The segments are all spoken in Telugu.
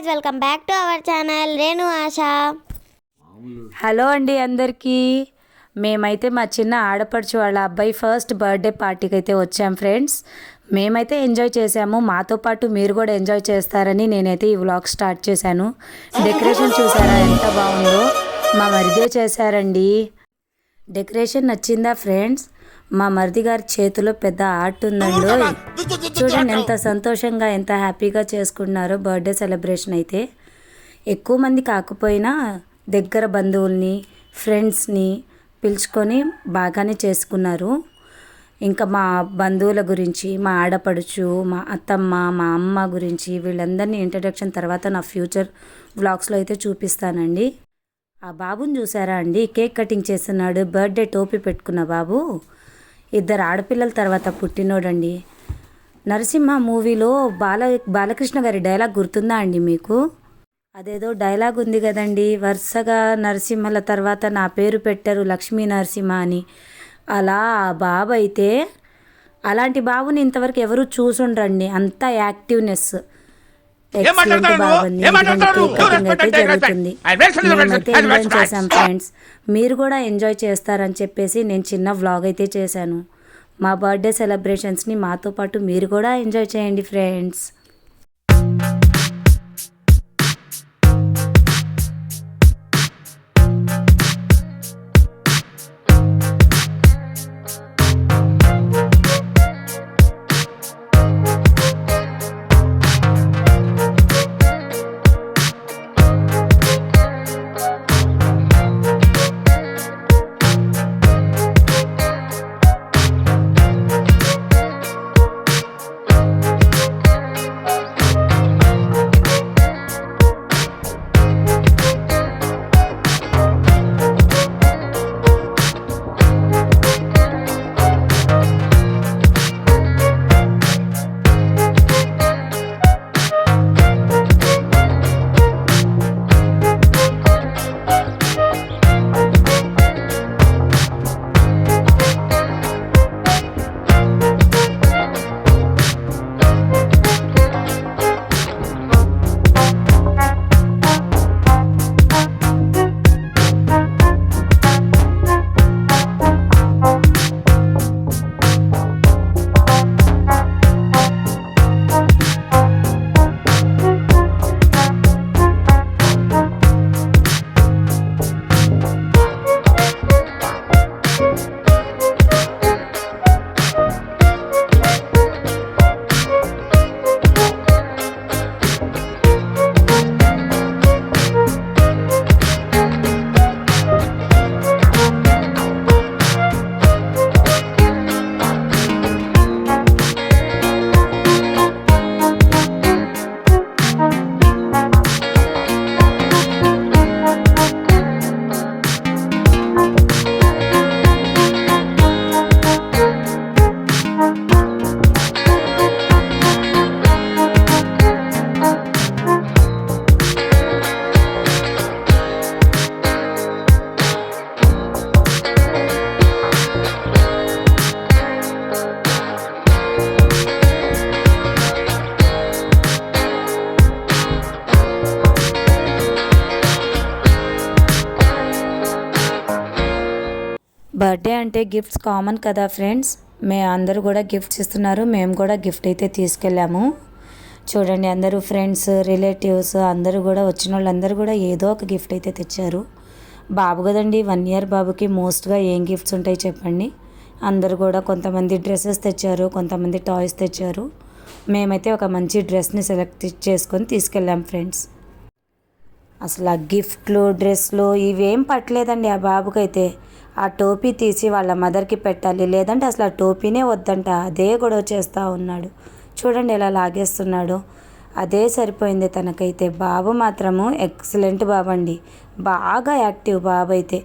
Guys, welcome back to our channel Renu Asha. Hello అండి అందరికీ. మేమైతే మా చిన్న ఆడపడుచు వాళ్ళ అబ్బాయి ఫస్ట్ బర్త్డే పార్టీకి అయితే వచ్చాం ఫ్రెండ్స్. మేమైతే ఎంజాయ్ చేసాము, మాతో పాటు మీరు కూడా ఎంజాయ్ చేస్తారని నేనైతే ఈ వ్లాగ్ స్టార్ట్ చేశాను. డెకరేషన్ చూసారా ఎంత బాగుందో, మా మరిదే చేశారండి. డెకరేషన్ నచ్చిందా ఫ్రెండ్స్? మా మరిది గారి చేతిలో పెద్ద ఆర్ట్ ఉందండి. చూడండి ఎంత సంతోషంగా ఎంత హ్యాపీగా చేసుకున్నారో బర్త్డే సెలబ్రేషన్. అయితే ఎక్కువ మంది కాకపోయినా దగ్గర బంధువుల్ని ఫ్రెండ్స్ని పిలుచుకొని బాగానే చేసుకున్నారు. ఇంకా మా బంధువుల గురించి, మా ఆడపడుచు, మా అత్తమ్మ, మా అమ్మ గురించి వీళ్ళందరినీ ఇంట్రడక్షన్ తర్వాత నా ఫ్యూచర్ వ్లాగ్స్లో అయితే చూపిస్తానండి. ఆ బాబుని చూసారా అండి, కేక్ కటింగ్ చేస్తున్నాడు. బర్త్డే టోపీ పెట్టుకున్న బాబు, ఇద్దరు ఆడపిల్లల తర్వాత పుట్టినోడండి. నరసింహ మూవీలో బాలకృష్ణ గారి డైలాగ్ గుర్తుందా అండి మీకు? అదేదో డైలాగ్ ఉంది కదండి, వరుసగా నరసింహల తర్వాత నా పేరు పెట్టారు లక్ష్మీ నరసింహ అని. అలా ఆ బాబు అయితే, అలాంటి బాబుని ఇంతవరకు ఎవరు చూసుండ్రండి. అంత యాక్టివ్నెస్, ఎక్సలెంట్ బాగుంది. జరుగుతుంది, మేమైతే ఎంజాయ్ చేసాం ఫ్రెండ్స్. మీరు కూడా ఎంజాయ్ చేస్తారని చెప్పేసి నేను చిన్న వ్లాగ్ అయితే చేశాను. మా బర్త్డే సెలబ్రేషన్స్ని మాతో పాటు మీరు కూడా ఎంజాయ్ చేయండి ఫ్రెండ్స్. బర్త్డే అంటే గిఫ్ట్స్ కామన్ కదా ఫ్రెండ్స్. అందరూ కూడా గిఫ్ట్స్ ఇస్తున్నారు, మేము కూడా గిఫ్ట్ అయితే తీసుకెళ్ళాము. చూడండి అందరూ ఫ్రెండ్స్, రిలేటివ్స్ అందరూ కూడా వచ్చిన వాళ్ళందరూ కూడా ఏదో ఒక గిఫ్ట్ అయితే తెచ్చారు. బాబు కదండి, 1 ఇయర్ బాబుకి మోస్ట్గా ఏం గిఫ్ట్స్ ఉంటాయి చెప్పండి. అందరూ కూడా కొంతమంది డ్రెస్సెస్ తెచ్చారు, కొంతమంది టాయ్స్ తెచ్చారు. మేమైతే ఒక మంచి డ్రెస్ని సెలెక్ట్ చేసుకొని తీసుకెళ్ళాం ఫ్రెండ్స్. అసలు ఆ గిఫ్ట్లు, డ్రెస్లు ఇవేం పట్టలేదండి ఆ బాబుకైతే. ఆ టోపీ తీసి వాళ్ళ మదర్కి పెట్టాలి, లేదంటే అసలు ఆ టోపీనే వద్దంట. అదే గొడవ చేస్తూ ఉన్నాడు. చూడండి ఎలా లాగేస్తున్నాడు. అదే సరిపోయింది తనకైతే. బాబు మాత్రము ఎక్సలెంట్ బాబు అండి, బాగా యాక్టివ్ బాబు అయితే.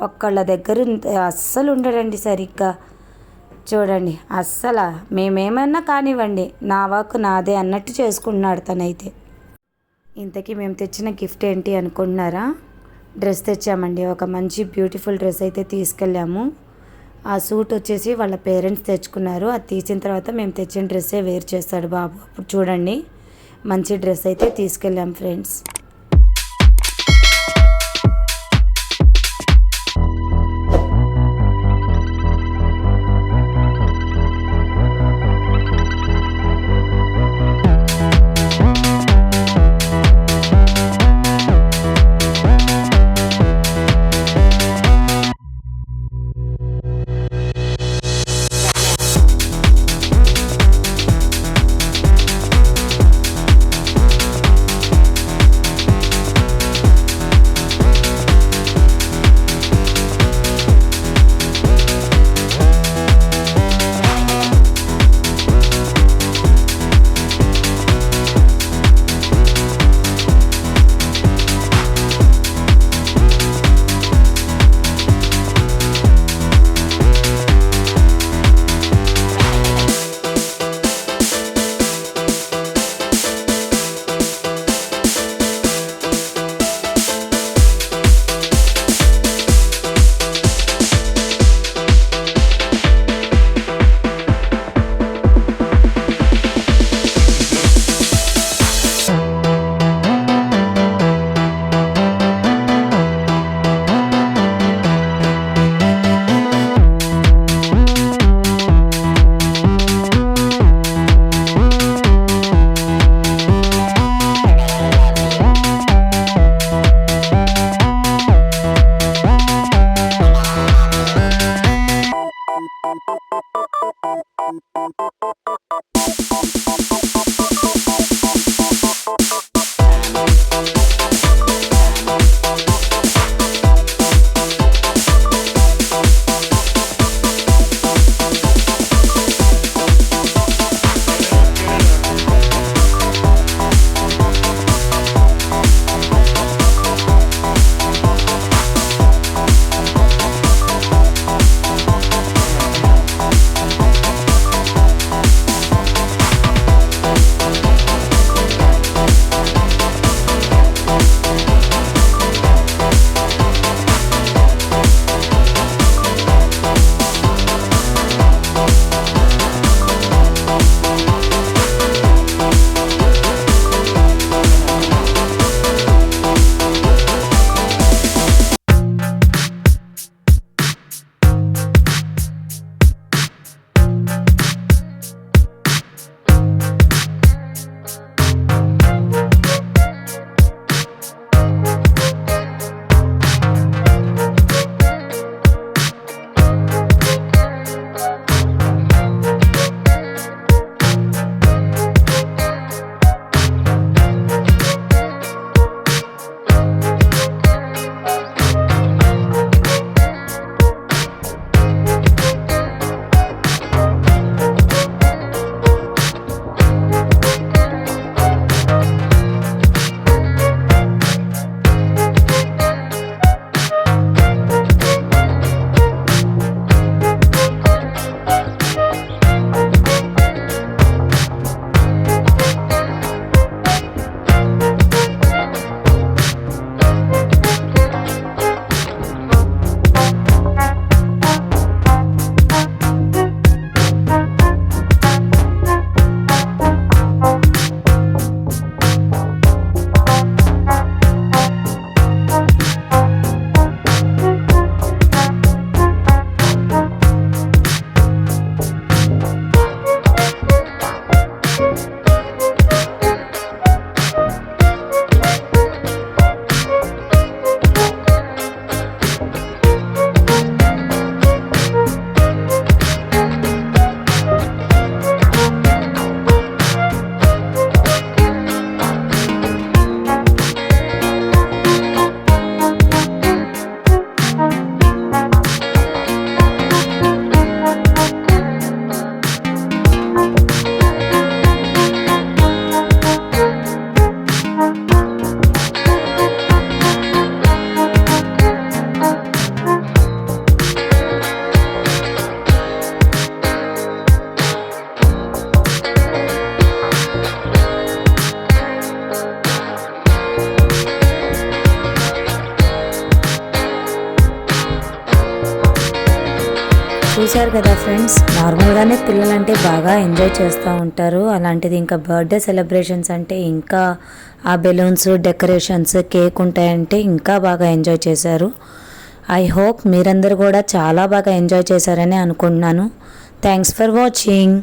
ఒక్కళ్ళ దగ్గర అస్సలు ఉండడండి సరిగ్గా. చూడండి అస్సలు మేమేమన్నా కానివ్వండి, నా వర్క్ నాదే అన్నట్టు చేసుకుంటున్నాడు తనైతే. ఇంతకీ మేము తెచ్చిన గిఫ్ట్ ఏంటి అనుకుంటున్నారా? డ్రెస్ తెచ్చామండి. ఒక మంచి బ్యూటిఫుల్ డ్రెస్ అయితే తీసుకెళ్ళాము. ఆ సూట్ వచ్చేసి వాళ్ళ పేరెంట్స్ తెచ్చుకున్నారు. అది తీసిన తర్వాత మేము తెచ్చిన డ్రెస్సే వేర్ చేస్తాడు బాబు. అప్పుడు చూడండి మంచి డ్రెస్ అయితే తీసుకెళ్ళాం ఫ్రెండ్స్. కదా ఫ్రెండ్స్, నార్మల్గానే పిల్లలంటే బాగా ఎంజాయ్ చేస్తూ ఉంటారు. అలాంటిది ఇంకా బర్త్డే సెలబ్రేషన్స్ అంటే ఇంకా ఆ బెలూన్స్, డెకరేషన్స్, కేక్ ఉంటాయంటే ఇంకా బాగా ఎంజాయ్ చేశారు. ఐ హోప్ మీరందరూ కూడా చాలా బాగా ఎంజాయ్ చేశారని అనుకుంటున్నాను. Thanks for watching.